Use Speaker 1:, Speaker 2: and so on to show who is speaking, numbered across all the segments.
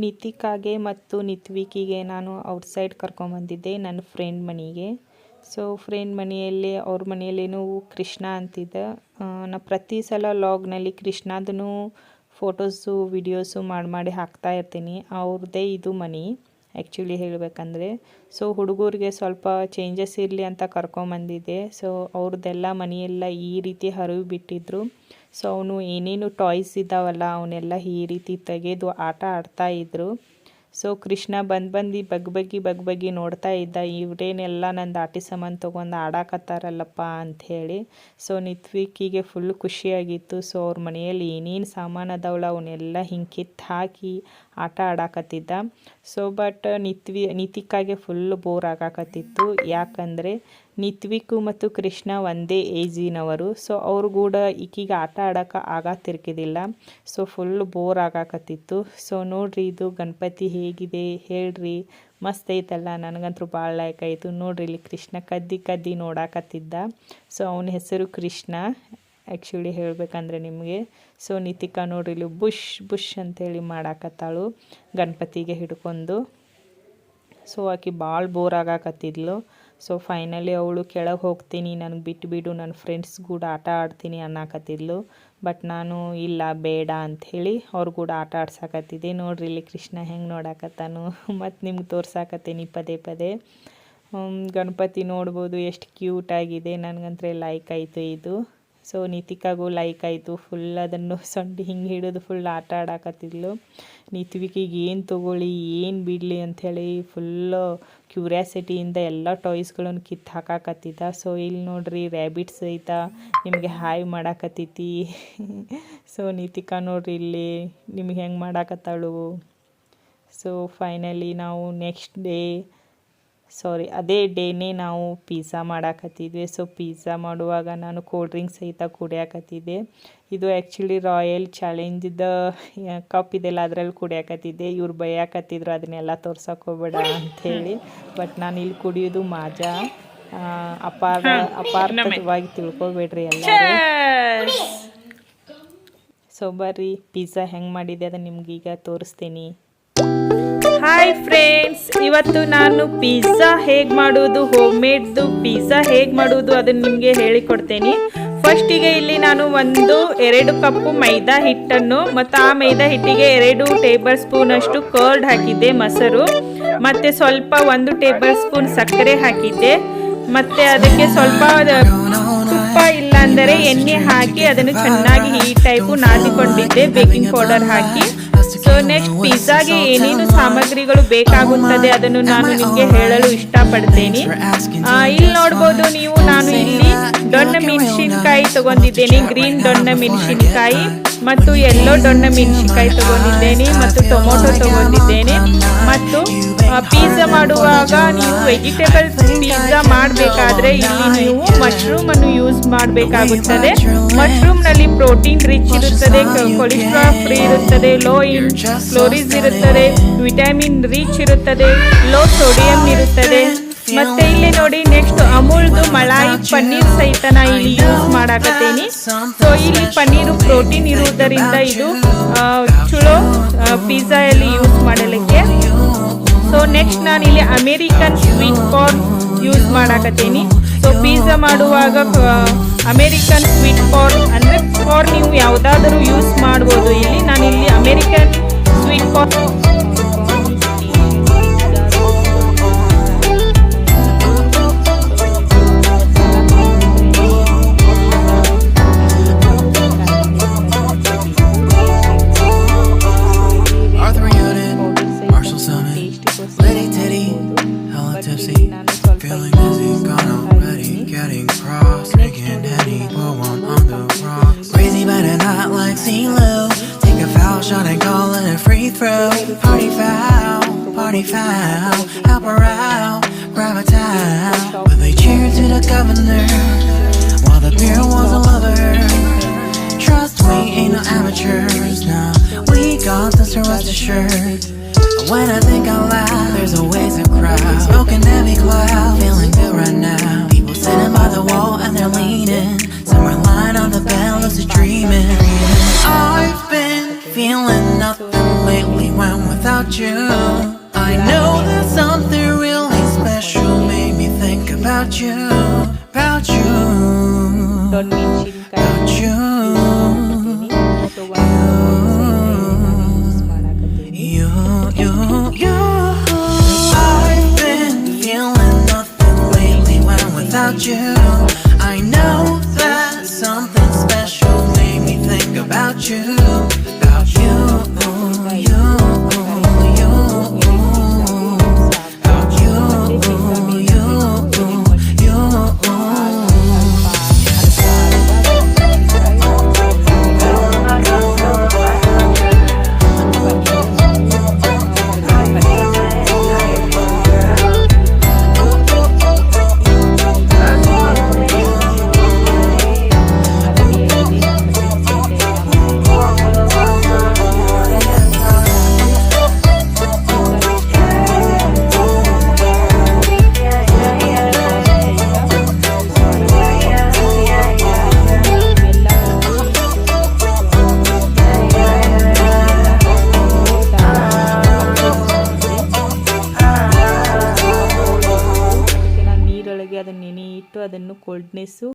Speaker 1: ನಿತಿಕಾಗೆ ಮತ್ತು ನಿತ್ವಿಕಿಗೆ ನಾನು ಔಟ್ಸೈಡ್ ಕರ್ಕೊಂಬಂದಿದ್ದೆ ನನ್ನ ಫ್ರೆಂಡ್ ಮನೆಗೆ. ಸೊ ಫ್ರೆಂಡ್ ಮನೆಯಲ್ಲಿ ಅವ್ರ ಮನೆಯಲ್ಲೇನು ಕೃಷ್ಣ ಅಂತಿದ್ದೆ. ನಾ ಪ್ರತಿ ಸಲ ಲಾಗ್ನಲ್ಲಿ ಕೃಷ್ಣದೂ ಫೋಟೋಸು ವಿಡಿಯೋಸು ಮಾಡಿ ಹಾಕ್ತಾ ಇರ್ತೀನಿ. ಅವ್ರದ್ದೇ ಇದು ಮನೆ ಆ್ಯಕ್ಚುಲಿ ಹೇಳಬೇಕಂದ್ರೆ. ಸೊ ಹುಡುಗರಿಗೆ ಸ್ವಲ್ಪ ಚೇಂಜಸ್ ಇರಲಿ ಅಂತ ಕರ್ಕೊಂಬಂದಿದ್ದೆ. ಸೊ ಅವ್ರದ್ದೆಲ್ಲ ಮನೆಯೆಲ್ಲ ಈ ರೀತಿ ಹರಿವು ಬಿಟ್ಟಿದ್ರು. ಸೊ ಅವನು ಏನೇನು ಟಾಯ್ಸ್ ಇದ್ದಾವಲ್ಲ ಅವನ್ನೆಲ್ಲ ಈ ರೀತಿ ತೆಗೆದು ಆಟ ಆಡ್ತಾಯಿದ್ರು. ಸೊ ಕೃಷ್ಣ ಬಂದು ಬಗ್ಗಿ ನೋಡ್ತಾ ಇದ್ದ, ಇವರೇನೆಲ್ಲ ನಂದು ಆಟಿ ಸಾಮಾನು ತೊಗೊಂಡು ಆಡಾಕತ್ತಾರಲ್ಲಪ್ಪ ಅಂಥೇಳಿ. ಸೊ ನಿತ್ವಿಕಿಗೆ ಫುಲ್ ಖುಷಿಯಾಗಿತ್ತು. ಸೊ ಅವ್ರ ಮನೆಯಲ್ಲಿ ಏನೇನು ಸಾಮಾನು ಅದಾವಲ್ಲ ಅವನ್ನೆಲ್ಲ ಹಿಂಗೆ ಕಿತ್ತು ಹಾಕಿ ಆಟ ಆಡಾಕತ್ತಿದ್ದ. ಸೊ ಬಟ್ ನಿತಿಕಾಗೆ ಫುಲ್ ಬೋರ್ ಆಗಾಕತ್ತಿತ್ತು. ಯಾಕಂದರೆ ನಿತ್ವಿಕು ಮತ್ತು ಕೃಷ್ಣ ಒಂದೇ ಏಜಿನವರು. ಸೊ ಅವ್ರು ಕೂಡ ಈಕಿಗೆ ಆಟ ಆಡೋಕೆ ಆಗತ್ತಿರ್ಕಿದಿಲ್ಲ. ಸೊ ಫುಲ್ ಬೋರ್ ಆಗಾಕತ್ತಿತ್ತು. ಸೊ ನೋಡ್ರಿ ಇದು ಗಣಪತಿ ಹೇಗಿದೆ ಹೇಳ್ರಿ, ಮಸ್ತ್ ಐತಲ್ಲ, ನನಗಂತೂ ಭಾಳ ಲೈಕ್ ಆಯಿತು. ನೋಡ್ರಿ ಇಲ್ಲಿ ಕೃಷ್ಣ ಕದ್ದಿ ನೋಡಾಕತ್ತಿದ್ದ. ಸೊ ಅವನ ಹೆಸರು ಕೃಷ್ಣ ಆ್ಯಕ್ಚುಲಿ ಹೇಳಬೇಕಂದ್ರೆ ನಿಮಗೆ. ಸೊ ನಿತಿಕಾ ನೋಡ್ರಿ ಇಲ್ಲಿ ಬುಷ್ ಅಂತೇಳಿ ಮಾಡಾಕತ್ತಾಳು ಗಣಪತಿಗೆ ಹಿಡ್ಕೊಂಡು. ಸೊ ಆಕೆ ಭಾಳ ಬೋರ್ ಆಗಾಕತ್ತಿದ್ಲು. ಸೊ ಫೈನಲಿ ಅವಳು ಕೆಳಗೆ ಹೋಗ್ತೀನಿ, ನನಗೆ ಬಿಟ್ಟು ನನ್ನ ಫ್ರೆಂಡ್ಸ್ ಕೂಡ ಆಟ ಆಡ್ತೀನಿ ಅನ್ನಕತ್ತಿದ್ಲು. ಬಟ್ ನಾನು ಇಲ್ಲ ಬೇಡ ಅಂಥೇಳಿ ಅವ್ರು ಕೂಡ ಆಟ ಆಡ್ಸಾಕತ್ತಿದ್ದೆ. ನೋಡ್ರಿ ಇಲ್ಲಿ ಕೃಷ್ಣ ಹೆಂಗೆ ನೋಡಾಕತ್ತಾನು ಮತ್ತು ನಿಮ್ಗೆ ತೋರ್ಸಾಕತ್ತೀನಿ ಪದೇ. ಗಣಪತಿ ನೋಡ್ಬೋದು ಎಷ್ಟು ಕ್ಯೂಟಾಗಿದೆ. ನನಗಂತೂ ಲೈಕ್ ಆಯಿತು ಇದು. ಸೊ ನಿತಿಕಾಗೂ ಲೈಕ್ ಆಯಿತು. ಫುಲ್ ಅದನ್ನು ಸೊಂಡಿ ಹಿಂಗೆ ಹಿಡಿದು ಫುಲ್ ಆಟ ಆಡಾಕತ್ತಿದ್ಲು. ನಿತ್ವಿಕಿಗೆ ಏನು ತೊಗೊಳ್ಳಿ ಏನು ಬಿಡಲಿ ಅಂಥೇಳಿ ಫುಲ್ಲು ಕ್ಯೂರಿಯಾಸಿಟಿಯಿಂದ ಎಲ್ಲ ಟಾಯ್ಸ್ಗಳನ್ನು ಕಿತ್ತು ಹಾಕಾಕತ್ತಿದ್ದ. ಸೊ ಇಲ್ಲಿ ನೋಡ್ರಿ ರ್ಯಾಬಿಟ್ಸ್ ಐತ ನಿಮಗೆ ಹಾಯ್ ಮಾಡಾಕತ್ತೈತಿ. ಸೊ ನಿತಿಕಾ ನೋಡ್ರಿ ಇಲ್ಲಿ ನಿಮಗೆ ಹೆಂಗೆ ಮಾಡಾಕತ್ತಾಳು. ಸೊ ಫೈನಲಿ ನಾವು ನೆಕ್ಸ್ಟ್ ಡೇ ಅದೇ ಡೇನೇ ನಾವು ಪಿಜ್ಜಾ ಮಾಡಾಕತ್ತಿದ್ವಿ. ಸೊ ಪಿಜ್ಜಾ ಮಾಡುವಾಗ ನಾನು ಕೋಲ್ಡ್ ಡ್ರಿಂಕ್ಸ್ ಸಹಿತ ಕುಡಿಯಾಕತ್ತಿದ್ದೆ. ಇದು ಆ್ಯಕ್ಚುಲಿ ರಾಯಲ್ ಚಾಲೆಂಜ್ದ ಕಪ್ ಇದೆಲ್ಲ ಅದರಲ್ಲಿ ಕುಡಿಯಾಕತ್ತಿದ್ದೆ. ಇವ್ರು ಬೈಯಾಕತ್ತಿದ್ರು ಅದನ್ನೆಲ್ಲ ತೋರ್ಸಕ್ಕೆ ಹೋಗ್ಬೇಡ ಅಂಥೇಳಿ. ಬಟ್ ನಾನು ಇಲ್ಲಿ ಕುಡಿಯೋದು ಮಾಜಾ. ಅಪಾರ್ಥವಾಗಿ ತಿಳ್ಕೊಬೇಡ್ರಿ ಎಲ್ಲರೂ. ಸೊ ಬರ್ರಿ ಪಿಜ್ಜಾ ಹೆಂಗೆ ಮಾಡಿದೆ ಅದನ್ನು ನಿಮ್ಗೀಗ ತೋರಿಸ್ತೀನಿ. ಹಾಯ್ ಫ್ರೆಂಡ್ಸ್, ಇವತ್ತು ನಾನು ಪಿಜ್ಜಾ ಹೇಗೆ ಮಾಡೋದು, ಹೋಮ್ ಮೇಡ್ದು ಪಿಜ್ಜಾ ಹೇಗೆ ಮಾಡೋದು ಅದನ್ನು ನಿಮಗೆ ಹೇಳಿಕೊಡ್ತೇನೆ. ಫಸ್ಟಿಗೆ ಇಲ್ಲಿ ನಾನು 2 ಕಪ್ಪು ಮೈದಾ ಹಿಟ್ಟನ್ನು ಮತ್ತು ಆ ಮೈದಾ ಹಿಟ್ಟಿಗೆ 2 ಟೇಬಲ್ ಸ್ಪೂನ್ ಅಷ್ಟು ಕರ್ಡ್ ಹಾಕಿದ್ದೆ, ಮೊಸರು, ಮತ್ತು ಸ್ವಲ್ಪ 1 ಟೇಬಲ್ ಸ್ಪೂನ್ ಸಕ್ಕರೆ ಹಾಕಿದ್ದೆ. ಮತ್ತು ಅದಕ್ಕೆ ಸ್ವಲ್ಪ ತುಪ್ಪ ಇಲ್ಲಾಂದರೆ ಎಣ್ಣೆ ಹಾಕಿ ಅದನ್ನು ಚೆನ್ನಾಗಿ ಈ ಟೈಪು ನಾದಿಕೊಂಡಿದ್ದೆ, ಬೇಕಿಂಗ್ ಪೌಡರ್ ಹಾಕಿ. ಸೊ ನೆಕ್ಸ್ಟ್ ಪಿಜ್ಜಾಗೆ ಏನೇನು ಸಾಮಗ್ರಿಗಳು ಬೇಕಾಗುತ್ತದೆ ಅದನ್ನು ನಾನು ನಿಮಗೆ ಹೇಳಲು ಇಷ್ಟಪಡ್ತೇನೆ. ಇಲ್ಲಿ ನೋಡ್ಬೋದು ನೀವು, ನಾನು ಇಲ್ಲಿ ದೊಣ್ಣೆ ಮೆಣಸಿನಕಾಯಿ ತಗೊಂಡಿದ್ದೇನೆ, ಗ್ರೀನ್ ದೊಣ್ಣೆ ಮೆಣಸಿನಕಾಯಿ ಮತ್ತು ಯೆಲ್ಲೋ ದೊಣ್ಣೆ ಮೆಣಸಿನಕಾಯಿ ತಗೊಂಡಿದ್ದೇನೆ, ಮತ್ತು ಟೊಮೊಟೊ ತಗೊಂಡಿದ್ದೇನೆ. ಮತ್ತು ಪಿಜ್ಜಾ ಮಾಡುವಾಗ ನೀವು ವೆಜಿಟೇಬಲ್ ಪಿಜ್ಜಾ ಮಾಡಬೇಕಾದ್ರೆ ಇಲ್ಲಿ ನೀವು ಮಶ್ರೂಮನ್ನು ಯೂಸ್ ಮಾಡಬೇಕಾಗುತ್ತದೆ. ಮಶ್ರೂಮ್ನಲ್ಲಿ ಪ್ರೋಟೀನ್ ರಿಚ್ ಇರುತ್ತದೆ, ಕೊಲೆಸ್ಟ್ರಾಲ್ ಫ್ರೀ ಇರುತ್ತದೆ, ಲೋ ಇನ್ ಕ್ಲೋರಿಸ್ ಇರುತ್ತದೆ, ವಿಟಮಿನ್ ರಿಚ್ ಇರುತ್ತದೆ, ಲೋ ಸೋಡಿಯಂ ಇರುತ್ತದೆ. ಮತ್ತೆ ಇಲ್ಲಿ ನೋಡಿ ನೆಕ್ಸ್ಟ್ ಅಮೂಲ್ದು ಮಲಾಯಿ ಪನ್ನೀರ್ ಸಹಿತ ನಾ ಇಲ್ಲಿ ಯೂಸ್ ಮಾಡಾಕತ್ತೇನೆ. ಸೊ ಇಲ್ಲಿ ಪನ್ನೀರು ಪ್ರೋಟೀನ್ ಇರುವುದರಿಂದ ಇದು ಚಲೋ ಪಿಜ್ಜಾಯಲ್ಲಿ ಯೂಸ್ ಮಾಡಲಿಕ್ಕೆ. ಸೊ ನೆಕ್ಸ್ಟ್ ನಾನು ಇಲ್ಲಿ ಅಮೇರಿಕನ್ ಸ್ವೀಟ್ ಕಾರ್ನ್ ಯೂಸ್ ಮಾಡಾಕತ್ತೇನೆ. ಸೊ ಪಿಜ್ಜಾ ಮಾಡುವಾಗ ಅಮೇರಿಕನ್ ಸ್ವೀಟ್ ಕಾರ್ನ್ ಅಂದರೆ ಕಾರ್ನ್ ನೀವು ಯಾವುದಾದರೂ ಯೂಸ್ ಮಾಡ್ಬೋದು. ಇಲ್ಲಿ ನಾನಿಲ್ಲಿ American sweet corn
Speaker 2: foul, help her out, grab a towel. But they cheered to the governor while the beer was a lover. Trust we ain't no amateurs, nah. We got this, to rest assured. When I think out loud, there's always a crowd smoking heavy cloud, feeling good right now. People sitting by the wall and they're leaning. Some are lying on the bed, lucid dreaming. I've been feeling nothing lately when without you. about you, about you,
Speaker 1: ದೊಡ್ಡ ಮೆಣಸಿನ್ಕಾಯಿ
Speaker 2: about you.
Speaker 1: So use ಮಾಡಕತ್ತೀನಿ.
Speaker 2: You. I've been feeling nothing lately when without you. I know that something special made me think about you, about you, you, you, about you, you,
Speaker 1: ನೀರೊಳಗೆ ಅದನ್ನು ನೆನೆ ಇಟ್ಟು ಅದನ್ನು ಕೋಲ್ಡ್ನೆಸ್ಸು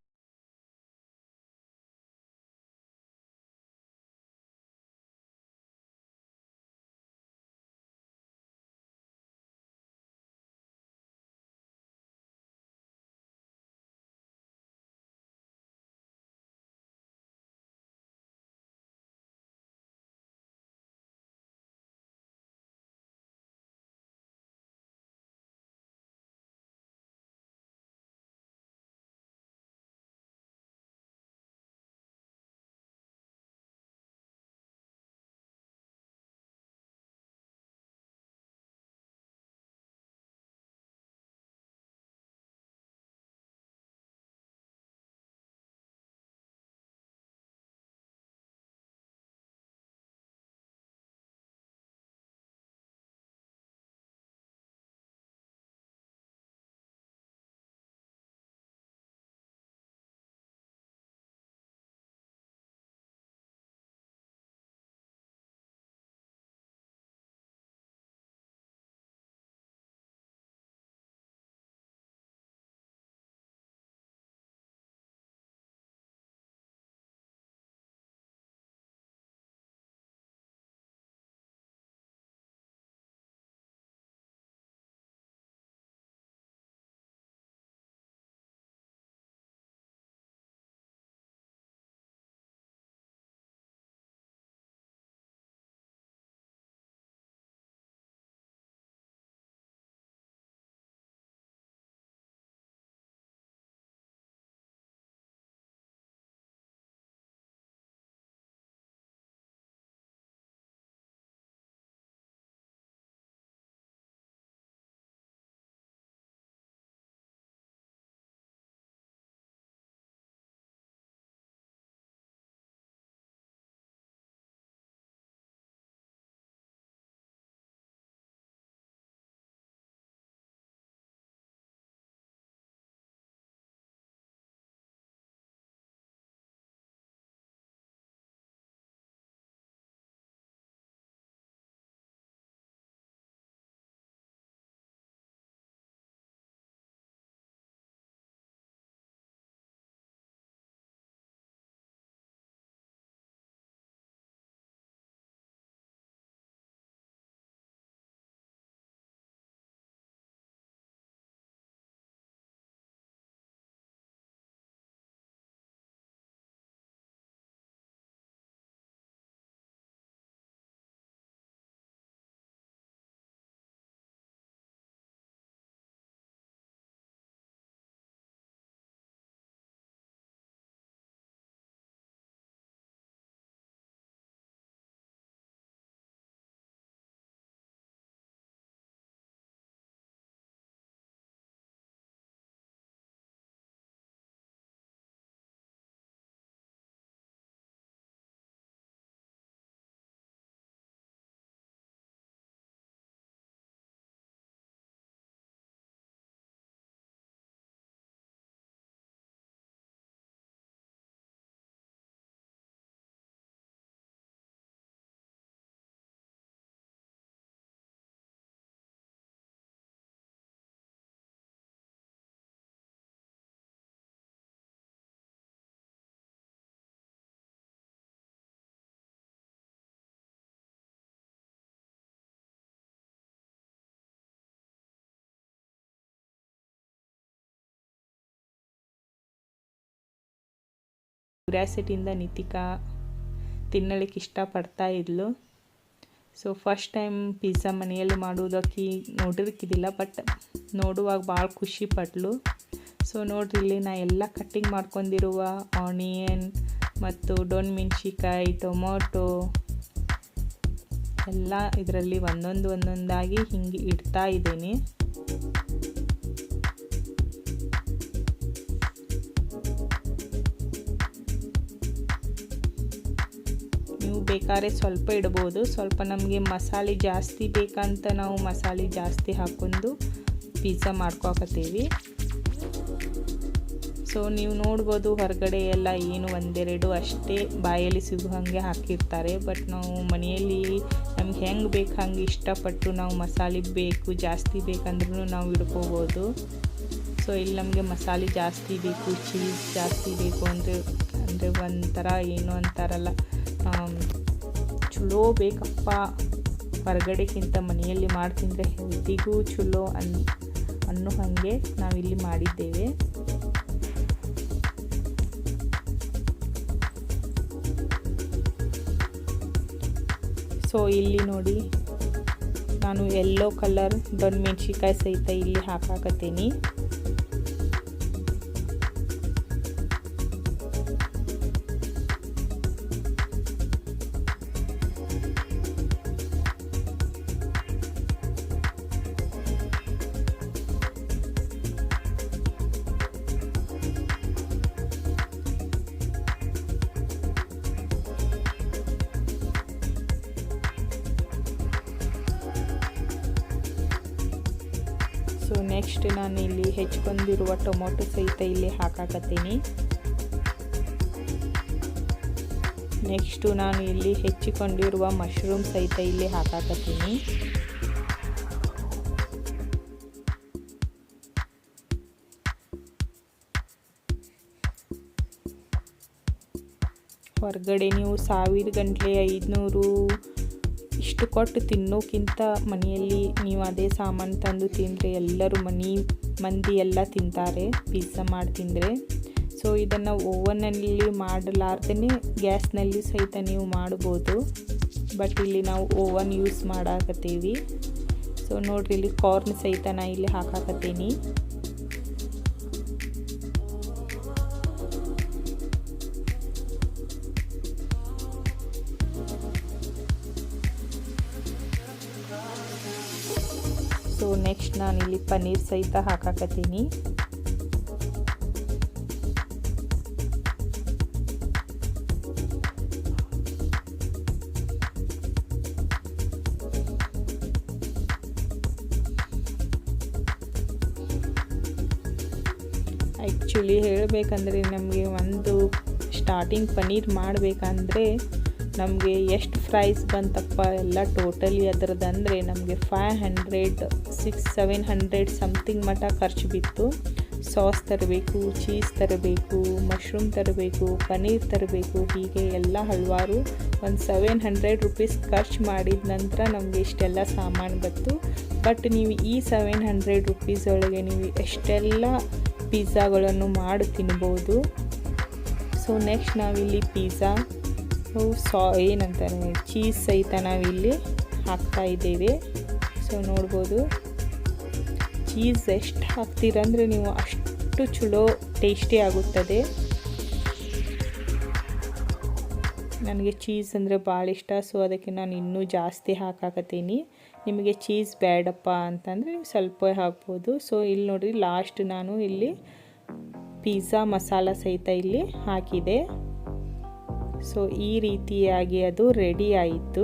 Speaker 1: ಕ್ಯೂರಿಯಾಸಿಟಿಯಿಂದ ನಿತಿಕಾ ತಿನ್ನಲಿಕ್ಕೆ ಇಷ್ಟಪಡ್ತಾ ಇದ್ಲು. ಸೊ ಫಸ್ಟ್ ಟೈಮ್ ಪಿಜ್ಜಾ ಮನೆಯಲ್ಲಿ ಮಾಡೋದಕ್ಕೆ ನೋಡಿರ್ಕಿದ್ದಿಲ್ಲ, ಬಟ್ ನೋಡುವಾಗ ಭಾಳ ಖುಷಿ ಪಟ್ಲು. ಸೊ ನೋಡ್ರಿ ಇಲ್ಲಿ ನಾ ಎಲ್ಲ ಕಟ್ಟಿಂಗ್ ಮಾಡ್ಕೊಂಡಿರುವ ಆನಿಯನ್ ಮತ್ತು ಮೆಣಸಿನ್ಕಾಯಿ, ಟೊಮೊಟೊ ಎಲ್ಲ ಇದರಲ್ಲಿ ಒಂದೊಂದಾಗಿ ಹಿಂಗೆ ಇಡ್ತಾ ಇದ್ದೀನಿ. ನೀವು ಬೇಕಾದ್ರೆ ಸ್ವಲ್ಪ ಇಡ್ಬೋದು, ಸ್ವಲ್ಪ ನಮಗೆ ಮಸಾಲೆ ಜಾಸ್ತಿ ಬೇಕಂತ ನಾವು ಮಸಾಲೆ ಜಾಸ್ತಿ ಹಾಕ್ಕೊಂಡು ಪಿಜ್ಜಾ ಮಾಡ್ಕೊಕತ್ತೀವಿ. ಸೊ ನೀವು ನೋಡ್ಬೋದು ಹೊರಗಡೆ ಎಲ್ಲ ಏನು ಒಂದೆರಡು ಅಷ್ಟೇ ಬಾಯಲ್ಲಿ ಸಿಗೋ ಹಾಗೆ ಹಾಕಿರ್ತಾರೆ, ಬಟ್ ನಾವು ಮನೆಯಲ್ಲಿ ನಮ್ಗೆ ಹೆಂಗೆ ಬೇಕು ಹಂಗೆ ಇಷ್ಟಪಟ್ಟು ನಾವು ಮಸಾಲೆ ಬೇಕು ಜಾಸ್ತಿ ಬೇಕಂದ್ರೂ ನಾವು ಇಡ್ಕೋಬೋದು. ಸೊ ಇಲ್ಲಿ ನಮಗೆ ಮಸಾಲೆ ಜಾಸ್ತಿ ಬೇಕು, ಚೀಸ್ ಜಾಸ್ತಿ ಬೇಕು ಅಂದರೆ ಒಂಥರ ಏನು ಅಂತಾರಲ್ಲ, ಚಲೋ ಬೇಕಪ್ಪ ಹೊರಗಡೆಗಿಂತ ಮನೆಯಲ್ಲಿ ಮಾಡ್ತಿದ್ರೆ ಹೆಲ್ತಿಗೂ ಚಲೋ ಅನ್ನೋ ಹಾಗೆ ನಾವಿಲ್ಲಿ ಮಾಡಿದ್ದೇವೆ. ಸೊ ಇಲ್ಲಿ ನೋಡಿ ನಾನು ಯೆಲ್ಲೋ ಕಲರ್ ಮೆಣಸಿನ್ಕಾಯಿ ಸಹಿತ ಇಲ್ಲಿ ಹಾಕಾಕತ್ತೀನಿ. ಸೊ ನೆಕ್ಸ್ಟ್ ನಾನು ಇಲ್ಲಿ ಹೆಚ್ಕೊಂಡಿರುವ ಟೊಮೊಟೊ ಸಹಿತ ಇಲ್ಲಿ ಹಾಕಾಕತ್ತೀನಿ. ನೆಕ್ಸ್ಟು ನಾನು ಇಲ್ಲಿ ಹೆಚ್ಚಿಕೊಂಡಿರುವ ಮಶ್ರೂಮ್ ಸಹಿತ ಇಲ್ಲಿ ಹಾಕಾಕತ್ತೀನಿ. ಹೊರಗಡೆ ನೀವು 1000 ಗಂಟ್ಲೆ 500 ಇಷ್ಟು ಕೊಟ್ಟು ತಿನ್ನೋಕ್ಕಿಂತ ಮನೆಯಲ್ಲಿ ನೀವು ಅದೇ ಸಾಮಾನು ತಂದು ತಿಂದರೆ ಎಲ್ಲರೂ ಮಂದಿ ಎಲ್ಲ ತಿಂತಾರೆ ಪಿಜ್ಜಾ ಮಾಡಿ ತಿಂದರೆ. ಸೊ ಇದನ್ನು ಓವನಲ್ಲಿ ಮಾಡಲಾರ್ದೇ ಗ್ಯಾಸ್ನಲ್ಲಿ ಸಹಿತ ನೀವು ಮಾಡ್ಬೋದು, ಬಟ್ ಇಲ್ಲಿ ನಾವು ಓವನ್ ಯೂಸ್ ಮಾಡಾಕತ್ತೀವಿ. ಸೊ ನೋಡ್ರಿ ಇಲ್ಲಿ ಕಾರ್ನ್ ಸಹಿತ ನಾ ಇಲ್ಲಿ ಹಾಕಾಕತ್ತೀನಿ. ಸೊ ನೆಕ್ಸ್ಟ್ ನಾನಿಲ್ಲಿ ಪನ್ನೀರ್ ಸಹಿತ ಹಾಕಾಕತ್ತೀನಿ. ಆ್ಯಕ್ಚುಲಿ ಹೇಳಬೇಕಂದ್ರೆ ನಮಗೆ ಒಂದು ಸ್ಟಾರ್ಟಿಂಗ್ ಪನ್ನೀರ್ ಮಾಡಬೇಕಂದ್ರೆ ನಮಗೆ ಎಷ್ಟು ಪ್ರೈಸ್ ಬಂತಪ್ಪ ಎಲ್ಲ ಟೋಟಲಿ ಅದರದ್ದಂದರೆ ನಮಗೆ 500 600-700 ಸಮಥಿಂಗ್ ಮಟ್ಟ ಖರ್ಚು ಬಿತ್ತು. ಸಾಸ್ ತರಬೇಕು, ಚೀಸ್ ತರಬೇಕು, ಮಶ್ರೂಮ್ ತರಬೇಕು, ಪನ್ನೀರ್ ತರಬೇಕು, ಹೀಗೆ ಎಲ್ಲ ಹಲವಾರು ಒಂದು 700 ರೂಪೀಸ್ ಖರ್ಚು ಮಾಡಿದ ನಂತರ ನಮಗೆ ಇಷ್ಟೆಲ್ಲ ಸಾಮಾನು ಬಂತು. ಬಟ್ ನೀವು ಈ 700 ರೂಪೀಸ್ ಒಳಗೆ ನೀವು ಎಷ್ಟೆಲ್ಲ ಪಿಜ್ಜಾಗಳನ್ನು ಮಾಡಿ ತಿನ್ಬೋದು. ಸೊ ನೆಕ್ಸ್ಟ್ ನಾವಿಲ್ಲಿ ಪಿಜ್ಜಾ ಏನಂತಾರೆ ಚೀಸ್ ಸಹಿತ ನಾವಿಲ್ಲಿ ಹಾಕ್ತಾ ಇದ್ದೇವೆ. ಸೊ ನೋಡ್ಬೋದು ಚೀಸ್ ಎಷ್ಟು ಹಾಕ್ತೀರಂದರೆ ನೀವು ಅಷ್ಟು ಚಲೋ ಟೇಸ್ಟಿ ಆಗುತ್ತದೆ. ನನಗೆ ಚೀಸ್ ಅಂದರೆ ಭಾಳ ಇಷ್ಟ, ಸೊ ಅದಕ್ಕೆ ನಾನು ಇನ್ನೂ ಜಾಸ್ತಿ ಹಾಕಾಕತ್ತೀನಿ. ನಿಮಗೆ ಚೀಸ್ ಬೇಡಪ್ಪ ಅಂತಂದರೆ ನೀವು ಸ್ವಲ್ಪ ಹಾಕ್ಬೋದು. ಸೊ ಇಲ್ಲಿ ನೋಡಿರಿ ಲಾಸ್ಟ್ ನಾನು ಇಲ್ಲಿ ಪಿಜ್ಜಾ ಮಸಾಲ ಸಹಿತ ಇಲ್ಲಿ ಹಾಕಿದೆ. ಸೊ ಈ ರೀತಿಯಾಗಿ ಅದು ರೆಡಿ ಆಯಿತು.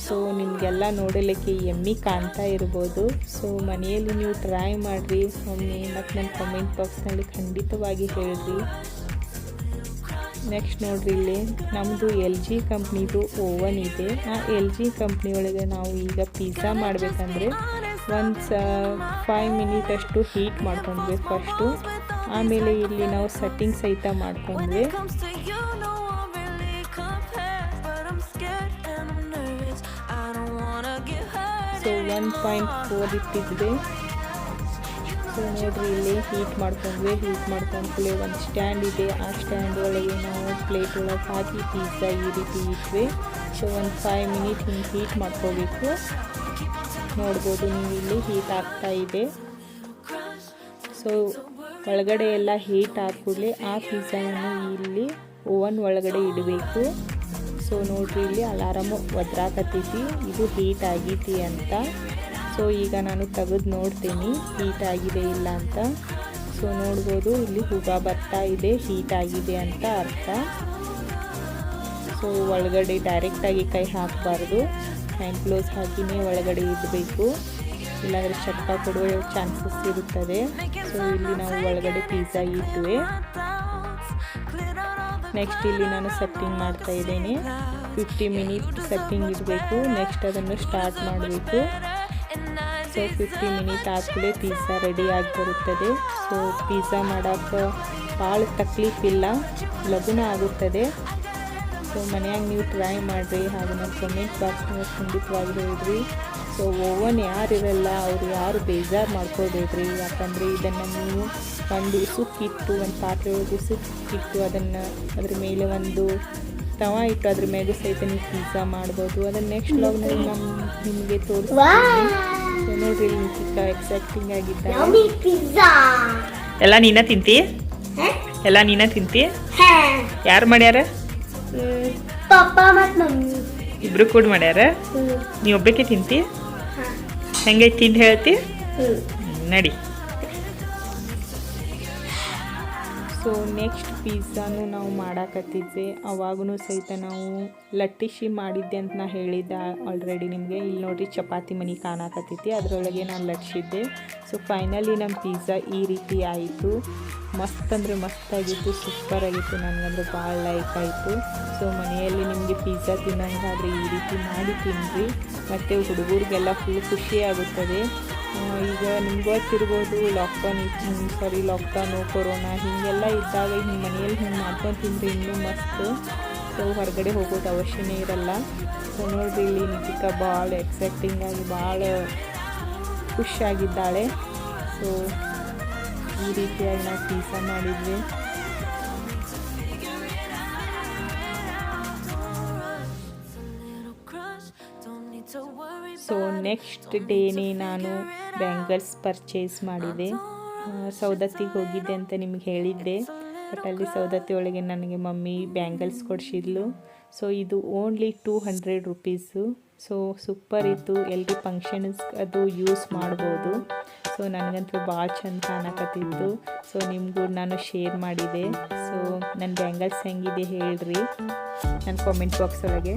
Speaker 1: ಸೊ ನಿಮಗೆಲ್ಲ ನೋಡಲಿಕ್ಕೆ ಎಮ್ಮಿ ಕಾಣ್ತಾ ಇರ್ಬೋದು. ಸೊ ಮನೆಯಲ್ಲಿ ನೀವು ಟ್ರೈ ಮಾಡಿರಿ ಒಮ್ಮೆ, ಮತ್ತು ನನ್ನ ಕಮೆಂಟ್ ಬಾಕ್ಸ್ನಲ್ಲಿ ಖಂಡಿತವಾಗಿ ಹೇಳಿರಿ. ನೆಕ್ಸ್ಟ್ ನೋಡ್ರಿ ಇಲ್ಲಿ ನಮ್ಮದು LG ಕಂಪ್ನಿದು ಓವನ್ ಇದೆ. ಆ LG ಕಂಪ್ನಿ ಒಳಗೆ ನಾವು ಈಗ ಪಿಜ್ಜಾ ಮಾಡಬೇಕಂದ್ರೆ ಒಂದು 5 ಮಿನಿಟ್ ಅಷ್ಟು ಹೀಟ್ ಮಾಡ್ಕೊಂಡ್ವಿ ಫಸ್ಟು. ಆಮೇಲೆ ಇಲ್ಲಿ ನಾವು ಸೆಟ್ಟಿಂಗ್ ಸಹಿತ ಮಾಡ್ಕೊಂಡ್ವಿ. ಸೊ 1.4 ಇಟ್ಟಿದ್ದೆ. ಸೊ ನೋಡಿರಿ ಇಲ್ಲಿ ಹೀಟ್ ಮಾಡ್ಕೊಂಡ್ವಿ. ಹೀಟ್ ಮಾಡ್ಕೊಂಡ್ಮೇಲೆ ಒಂದು ಸ್ಟ್ಯಾಂಡ್ ಇದೆ, ಆ ಸ್ಟ್ಯಾಂಡ್ ಒಳಗೆ ನಾವು ಪ್ಲೇಟ್ ಒಳಗೆ ಹಾಕಿ ಪಿಜ್ಜಾ ಈ ರೀತಿ ಇಟ್ವಿ. ಸೊ ಒಂದು 5 ಮಿನಿಟ್ ಹಿಂಗೆ ಹೀಟ್ ಮಾಡ್ಕೋಬೇಕು. ನೋಡ್ಬೋದು ನೀವು ಇಲ್ಲಿ ಹೀಟ್ ಆಗ್ತಾ ಇದೆ. ಸೊ ಒಳಗಡೆ ಎಲ್ಲ ಹೀಟ್ ಆದ ಕೂಡಲೇ ಆ ಪಿಜ್ಜಾವನ್ನು ಇಲ್ಲಿ ಓವನ್ ಒಳಗಡೆ ಇಡಬೇಕು. ಸೊ ನೋಡ್ರಿ ಇಲ್ಲಿ ಅಲಾರಾಮು ಒದ್ರಾಕತ್ತೈತಿ, ಇದು ಹೀಟ್ ಆಗೈತಿ ಅಂತ. ಸೊ ಈಗ ನಾನು ತೆಗೆದು ನೋಡ್ತೀನಿ ಹೀಟ್ ಆಗಿದೆ ಇಲ್ಲ ಅಂತ. ಸೊ ನೋಡ್ಬೋದು ಇಲ್ಲಿ ಹೂವು ಬರ್ತಾ ಇದೆ, ಹೀಟ್ ಆಗಿದೆ ಅಂತ ಅರ್ಥ. ಸೊ ಒಳಗಡೆ ಡೈರೆಕ್ಟಾಗಿ ಕೈ ಹಾಕಬಾರ್ದು, ಹ್ಯಾಂಡ್ ಗ್ಲೋವ್ಸ್ ಹಾಕಿನೇ ಒಳಗಡೆ ಇಡಬೇಕು, ಇಲ್ಲಾಂದರೆ ಚಟ್ಟ ಕೊಡುವ ಚಾನ್ಸಸ್ ಇರುತ್ತದೆ. ಸೊ ಇಲ್ಲಿ ನಾವು ಒಳಗಡೆ ಪಿಜ್ಜಾ ಇಟ್ವಿ. ನೆಕ್ಸ್ಟ್ ಇಲ್ಲಿ ನಾನು ಸೆಟ್ಟಿಂಗ್ ಮಾಡ್ತಾ ಇದ್ದೇನೆ. 50 ಮಿನಿಟ್ ಸೆಟ್ಟಿಂಗ್ ಇಡಬೇಕು. ನೆಕ್ಸ್ಟ್ ಅದನ್ನು ಸ್ಟಾರ್ಟ್ ಮಾಡಬೇಕು. ಸೊ 50 ಮಿನಿಟ್ ಆದಮೇಲೆ ಪಿಜ್ಜಾ ರೆಡಿ ಆಗಿ ಬರುತ್ತದೆ. ಸೊ ಪಿಜ್ಜಾ ಮಾಡೋಕ್ಕೆ ಭಾಳ ತಕ್ಲೀಫಿಲ್ಲ, ಲಘುನ ಆಗುತ್ತದೆ. ಸೊ ಮನೆಯಾಗ ನೀವು ಟ್ರೈ ಮಾಡಿರಿ, ಹಾಗೂ ನನ್ನ ಕಮೆಂಟ್ ಬಾಕ್ಸ್ನಾಗ ಖಂಡಿತವಾಗಿ ಹೇಳಿದ್ರಿ. ಸೊ ಓವನ್ ಯಾರಿರಲ್ಲ ಅವರು ಯಾರು ಬೇಜಾರು ಮಾಡ್ಕೋಬೇಡ್ರಿ, ಯಾಕಂದರೆ ಇದನ್ನು ನೀವು ಒಂದು ಸುಕ್ಕಿಟ್ಟು ಒಂದು ಪಾತ್ರೆ ಒಳಗೆ ಸುಕ್ಕಿಟ್ಟು ಅದನ್ನು ಅದ್ರ ಮೇಲೆ ಒಂದು ತವ ಇಟ್ಟು ಅದ್ರ ಮೇಲೂ ಸಹಿತ ನೀವು ಪಿಜ್ಜಾ ಮಾಡ್ಬೋದು. ಅದನ್ನು ನೆಕ್ಸ್ಟ್ ವ್ಲಾಗ್ನಲ್ಲಿ ನಾನು ನಿಮಗೆ ತೋರಿಸ್ತೀನಿ. ಸೊ ನೋಡ್ರಿ ಚಿಕ್ಕ ಎಕ್ಸೈಟಿಂಗ್ ಆಗಿದ್ದ. ಎಲ್ಲ ನೀನ ತಿಂತಿ? ಎಲ್ಲ ನೀನ ತಿಂತಿ? ಯಾರು ಮಾಡ್ಯಾರ?
Speaker 3: ಪಪ್ಪ ಮತ್ತು ಮಮ್ಮಿ
Speaker 1: ಇಬ್ರು ಕೂಡ ಮಾಡ್ಯಾರ. ನೀ ಒಬ್ಬಕ್ಕೆ ತಿಂತಿ? ಹೆಂಗೈತಿ ತಿಂದು ಹೇಳ್ತಿ? ನಡಿ. ಸೊ ನೆಕ್ಸ್ಟ್ ಪಿಜ್ಜಾನು ನಾವು ಮಾಡಾಕತ್ತಿದ್ದೆ. ಅವಾಗೂ ಸಹಿತ ನಾವು ಲಟ್ಟಿಸಿ ಮಾಡಿದ್ದೆ ಅಂತ ನಾ ಹೇಳಿದ್ದೆ ಆಲ್ರೆಡಿ ನಿಮಗೆ. ಇಲ್ಲಿ ನೋಡಿರಿ ಚಪಾತಿ ಮನೆ ಕಾಣಾಕತ್ತೈತಿ, ಅದರೊಳಗೆ ನಾನು ಲಟ್ಟಿಸಿದ್ದೆ. ಸೊ ಫೈನಲಿ ನಮ್ಮ ಪಿಜ್ಜಾ ಈ ರೀತಿ ಆಯಿತು. ಮಸ್ತ್ ಅಂದರೆ ಮಸ್ತಾಗಿತ್ತು, ಸೂಪರ್ ಆಗಿತ್ತು. ನನಗಂದ್ರೆ ಭಾಳ ಲೈಕ್ ಆಯಿತು. ಸೊ ಮನೆಯಲ್ಲಿ ನಿಮಗೆ ಪಿಜ್ಜಾ ತಿನ್ನೋಂಗಾದರೆ ಈ ರೀತಿ ಮಾಡಿ ತಿನ್ನಿರಿ, ಮತ್ತು ಹುಡುಗರಿಗೆಲ್ಲ ಫುಲ್ ಖುಷಿ ಆಗುತ್ತದೆ. ಈಗ ನಿಮ್ಗೆ ಗೊತ್ತಿರ್ಬೋದು ಲಾಕ್ಡೌನು ಕೊರೋನಾ ಹೀಗೆಲ್ಲ ಇದ್ದಾಗ ಹಿಂಗೆ ಮನೆಯಲ್ಲಿ ಹಿಂಗೆ ಮಾಡ್ಕೊಂಡು ತಿಂದರೆ ಇನ್ನೂ ಮಸ್ತ್. ಸೊ ಹೊರಗಡೆ ಹೋಗೋದು ಅವಶ್ಯನೇ ಇರಲ್ಲ. ಸೊ ನೋಡಿರಿ ಇಲ್ಲಿ ನಿತಿಕಾ ಭಾಳ ಎಕ್ಸೈಟಿಂಗ್ ಆಗಿ ಭಾಳ ಖುಷಿಯಾಗಿದ್ದಾಳೆ. ಸೊ ಈ ರೀತಿಯಾಗಿ ನಾವು ಪಿಜ್ಜಾ ಮಾಡಿದ್ವಿ. ಸೊ ನೆಕ್ಸ್ಟ್ ಡೇನೇ ನಾನು ಬ್ಯಾಂಗಲ್ಸ್ ಪರ್ಚೇಸ್ ಮಾಡಿದೆ. ಸೌದತ್ತಿಗೆ ಹೋಗಿದ್ದೆ ಅಂತ ನಿಮಗೆ ಹೇಳಿದ್ದೆ, ಬಟ್ ಅಲ್ಲಿ ಸೌದತ್ತಿ ಒಳಗೆ ನನಗೆ ಮಮ್ಮಿ ಬ್ಯಾಂಗಲ್ಸ್ ಕೊಡಿಸಿದ್ಲು. ಸೊ ಇದು ಓನ್ಲಿ 200 ರುಪೀಸು. ಸೊ ಸೂಪರ್ ಇತ್ತು, ಎಲ್ರಿ ಫಂಕ್ಷನ್ಸ್ ಅದು ಯೂಸ್ ಮಾಡ್ಬೋದು. ಸೊ ನನಗಂತೂ ಭಾಳ ಚಂದ ಕಾಣಕತ್ತಿತ್ತು. ಸೊ ನಿಮಗೂ ನಾನು ಶೇರ್ ಮಾಡಿದೆ. ಸೊ ನನ್ನ ಬ್ಯಾಂಗಲ್ಸ್ ಹೆಂಗಿದೆ ಹೇಳ್ರಿ ನನ್ನ ಕಾಮೆಂಟ್ ಬಾಕ್ಸ್ ಒಳಗೆ.